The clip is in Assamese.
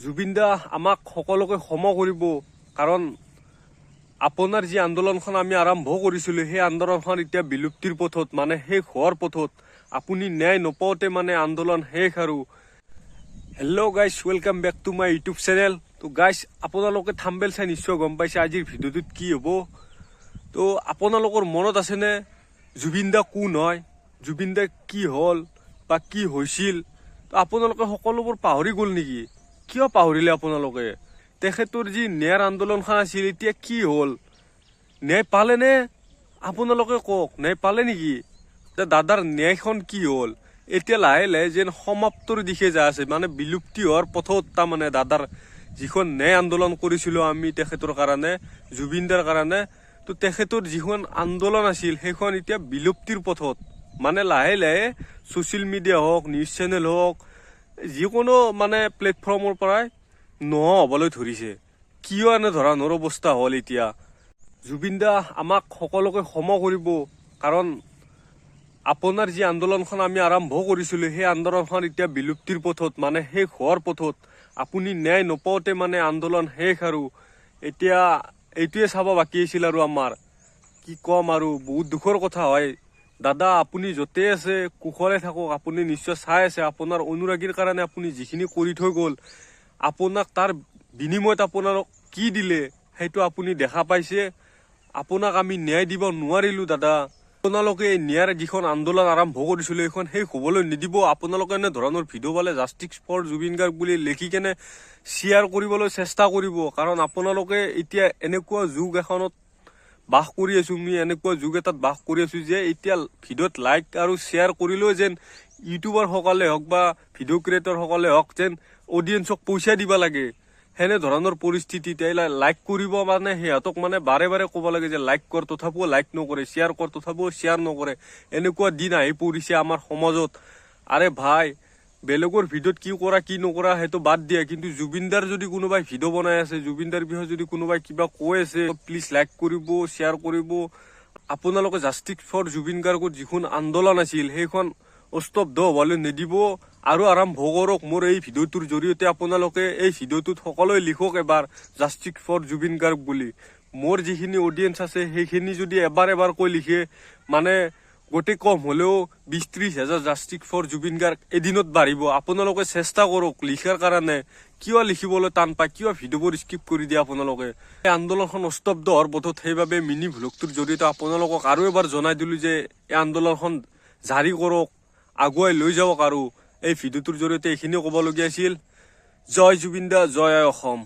জুবিন দা আমাক সকলোকে ক্ষমা কৰিব, কাৰণ আপোনাৰ যি আন্দোলনখন আমি আৰম্ভ কৰিছিলোঁ সেই আন্দোলনখন এতিয়া বিলুপ্তিৰ পথত, মানে শেষ হোৱাৰ পথত। আপুনি ন্যায় নপাওঁতে মানে আন্দোলন শেষ। আৰু hello' guys, welcome back to my YouTube channel. তো গাইজ, আপোনালোকে থাম্বনেইল চাই নিশ্চয় গম পাইছে আজিৰ ভিডিঅ'টোত কি হ'ব। তো আপোনালোকৰ মনত আছেনে জুবিন দা কোন হয়, জুবিন দা কি হ'ল বা কি হৈছিল? তো আপোনালোকে সকলোবোৰ পাহৰি গ'ল নেকি? কিয় পাহৰিলে আপোনালোকে? তেখেতৰ যি ন্যায়ৰ আন্দোলনখন আছিল এতিয়া কি হ'ল? ন্যায় পালেনে? আপোনালোকে কওক, ন্যায় পালে নেকি? দাদাৰ ন্যায়খন কি হ'ল? এতিয়া লাহে লাহে যেন সমাপ্তৰ দিশে যায় আছে, মানে বিলুপ্তি হোৱাৰ পথত। তাৰমানে দাদাৰ যিখন ন্যায় আন্দোলন কৰিছিলোঁ আমি তেখেতৰ কাৰণে, জুবিন দাৰ কাৰণে, তো তেখেতৰ যিখন আন্দোলন আছিল সেইখন এতিয়া বিলুপ্তিৰ পথত। মানে লাহে লাহে ছ'চিয়েল মিডিয়া হওক, নিউজ চেনেল হওক, যিকোনো মানে প্লেটফৰ্মৰ পৰাই নোহোৱা হ'বলৈ ধৰিছে। কিয় এনেধৰণৰ অৱস্থা হ'ল এতিয়া? জুবিন দা আমাক সকলোকে ক্ষমা কৰিব, কাৰণ আপোনাৰ যি আন্দোলনখন আমি আৰম্ভ কৰিছিলোঁ সেই আন্দোলনখন এতিয়া বিলুপ্তিৰ পথত, মানে শেষ হোৱাৰ পথত। আপুনি ন্যায় নপাওঁতে মানে আন্দোলন শেষ। আৰু এতিয়া এইটোৱে চাব বাকী আছিল। আৰু আমাৰ কি ক'ম, আৰু বহুত দুখৰ কথা হয়। দাদা আপুনি য'তেই আছে কুশলে থাকক। আপুনি নিশ্চয় চাই আছে, আপোনাৰ অনুৰাগীৰ কাৰণে আপুনি যিখিনি কৰি থৈ গ'ল, আপোনাক তাৰ বিনিময়ত আপোনালোক কি দিলে সেইটো আপুনি দেখা পাইছে। আপোনাক আমি ন্যায় দিব নোৱাৰিলোঁ দাদা। আপোনালোকে ন্যায়ৰ যিখন আন্দোলন আৰম্ভ কৰিছিলোঁ সেইখন শেষ হ'বলৈ নিদিব। আপোনালোকে এনেধৰণৰ ভিডিঅ' পালে জাষ্টিছ ফৰ জুবিন গাৰ্গ বুলি লিখি কেনে শ্বেয়াৰ কৰিবলৈ চেষ্টা কৰিব, কাৰণ আপোনালোকে এতিয়া এনেকুৱা যুগ এখনত বাস কৰি আছোঁ, আমি এনেকুৱা যুগ এটাত বাস কৰি আছোঁ যে এতিয়া ভিডিঅ'ত লাইক আৰু শ্বেয়াৰ কৰিলেও যেন ইউটিউবাৰসকলে হওক বা ভিডিঅ' ক্ৰিয়েটৰসকলে হওক যেন অডিয়েঞ্চক পইচা দিব লাগে। সেনেধৰণৰ পৰিস্থিতিত লাইক কৰিব মানে সিহঁতক মানে বাৰে বাৰে ক'ব লাগে যে লাইক কৰ, তথাপিও লাইক নকৰে, শ্বেয়াৰ কৰ, তথাপিও শ্বেয়াৰ নকৰে। এনেকুৱা দিন আহি পৰিছে আমাৰ সমাজত। আৰে ভাই, বেলেগৰ ভিডিঅ'ত কি কৰা কি নকৰা সেইটো বাদ দিয়া, কিন্তু জুবিনদাৰ যদি কোনোবাই ভিডিঅ' বনাই আছে, জুবিনদাৰ বিষয়ে যদি কোনোবাই কিবা কৈ আছে, প্লিজ লাইক কৰিব, শ্বেয়াৰ কৰিব। আপোনালোকে জাষ্টিছ ফৰ জুবিন গাৰ্গৰ যিখন আন্দোলন আছিল সেইখন স্তব্ধ হ'বলৈ নিদিব আৰু আৰম্ভ কৰক। মোৰ এই ভিডিঅ'টোৰ জৰিয়তে আপোনালোকে এই ভিডিঅ'টোত সকলোৱে লিখক এবাৰ জাষ্টিছ ফৰ জুবিন গাৰ্গ বুলি। মোৰ যিখিনি অডিয়েঞ্চ আছে সেইখিনি যদি এবাৰ কৈ লিখে, মানে গোটেই কম হ'লেও 20-30 হাজাৰ জাষ্টিছ ফৰ জুবিন গাৰ্গ এদিনত বাঢ়িব। আপোনালোকে চেষ্টা কৰক লিখাৰ কাৰণে। কিয় লিখিবলৈ টান পায়, কিয় ভিডিঅ'বোৰ স্কিপ কৰি দিয়ে আপোনালোকে? এই আন্দোলনখন স্তব্ধ হোৱাৰ পথত, সেইবাবে মিনি ভ্লগটোৰ জৰিয়তে আপোনালোকক আৰু এবাৰ জনাই দিলোঁ যে এই আন্দোলনখন জাৰি কৰক, আগুৱাই লৈ যাওক। আৰু এই ভিডিঅ'টোৰ জৰিয়তে এইখিনিও ক'বলগীয়া আছিল। জয় জুবিন দা, জয় অসম।